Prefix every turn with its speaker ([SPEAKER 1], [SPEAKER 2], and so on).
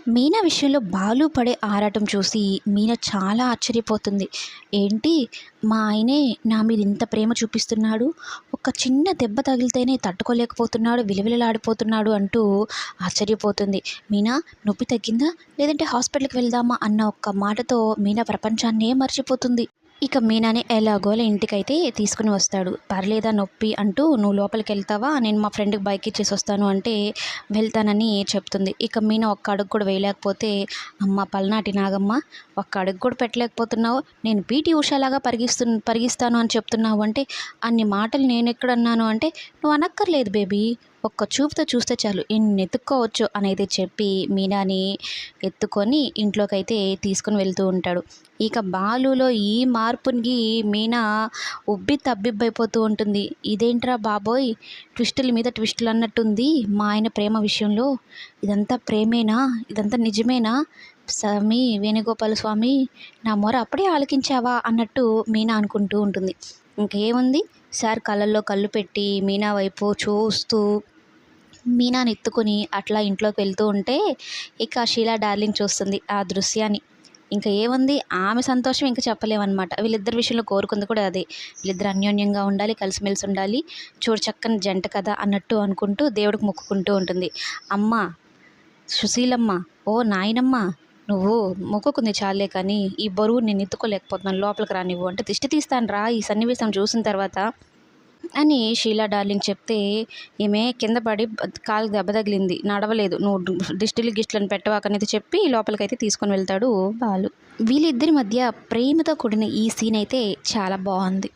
[SPEAKER 1] మీనా విషయంలో బాలు పడే ఆరాటం చూసి మీనా చాలా ఆశ్చర్యపోతుంది. ఏంటి, మా ఆయనే నా మీద ఇంత ప్రేమ చూపిస్తున్నాడు, ఒక చిన్న దెబ్బ తగిలితేనే తట్టుకోలేకపోతున్నాడు, విలవిలలాడిపోతున్నాడు అంటూ ఆశ్చర్యపోతుంది. మీనా, నొప్పి తగ్గిందా, లేదంటే హాస్పిటల్కి వెళ్దామా అన్న ఒక్క మాటతో మీనా ప్రపంచాన్నే మర్చిపోతుంది. ఇక మీనాని ఎలాగోలా ఇంటికైతే తీసుకుని వస్తాడు. పర్లేదా నొప్పి అంటూ, నువ్వు లోపలికి వెళ్తావా, నేను మా ఫ్రెండ్కి బైక్ ఇచ్చేసి వస్తాను అంటే వెళ్తానని చెప్తుంది. ఇక మీనా ఒక్క అడుగు కూడా వేయలేకపోతే, అమ్మ పల్నాటి నాగమ్మ, ఒక్క అడుగు కూడా పెట్టలేకపోతున్నావు, నేను పీటీ ఉషాలాగా పరిగిస్తాను అని చెప్తున్నావు అంటే, అన్ని మాటలు నేను ఎక్కడన్నాను అంటే, నువ్వు అనక్కర్లేదు బేబీ, ఒక్క చూపుతో చూస్తే చాలు ఎన్ని ఎత్తుక్కోవచ్చు అనేది చెప్పి మీనాని ఎత్తుకొని ఇంట్లోకైతే తీసుకుని వెళ్తూ ఉంటాడు. ఇక బాలులో ఈ మార్పుకి మీనా ఉబ్బి తబ్బిబ్బైపోతూ ఉంటుంది. ఇదేంట్రా బాబోయ్, ట్విస్టుల మీద ట్విస్టులు అన్నట్టుంది మా ఆయన ప్రేమ విషయంలో. ఇదంతా ప్రేమేనా, ఇదంతా నిజమేనా, స్వామి వేణుగోపాల స్వామి, నా మొర అప్పుడే ఆలకించావా అన్నట్టు మీనా అనుకుంటూ ఉంటుంది. ఇంకేముంది, సార్ కళ్ళల్లో కళ్ళు పెట్టి మీనా వైపు చూస్తూ మీనాని ఎత్తుకొని అట్లా ఇంట్లోకి వెళ్తూ ఉంటే ఇక షీలా డార్లింగ్ చూస్తుంది ఆ దృశ్యాన్ని. ఇంకా ఏముంది, ఆమె సంతోషం ఇంకా చెప్పలేమన్నమాట. వీళ్ళిద్దరి విషయంలో కోరుకుంది కూడా అదే. వీళ్ళిద్దరు అన్యోన్యంగా ఉండాలి, కలిసిమెలిసి ఉండాలి, చూడు చక్కని జంట కదా అన్నట్టు అనుకుంటూ దేవుడికి మొక్కుకుంటూ ఉంటుంది. అమ్మ సుశీలమ్మ, ఓ నాయనమ్మ, నువ్వు మొక్కుకుంది చాలే కానీ ఈ బరువు నేను ఎత్తుకోలేకపోతున్నాను, లోపలికి రానివ్వు అంటే దిష్టి తీస్తాను రా ఈ సన్నివేశం చూసిన తర్వాత అని షీలా డార్లింగ్ చెప్తే, ఈమె కింద పడి కాలుకి దెబ్బ తగిలింది, నడవలేదు, నువ్వు దిష్టిలు గిష్టిలను పెట్టవాకనేది చెప్పి లోపలికైతే తీసుకొని వెళ్తాడు బాలు. వీళ్ళిద్దరి మధ్య ప్రేమతో కూడిన ఈ సీన్ అయితే చాలా బాగుంది.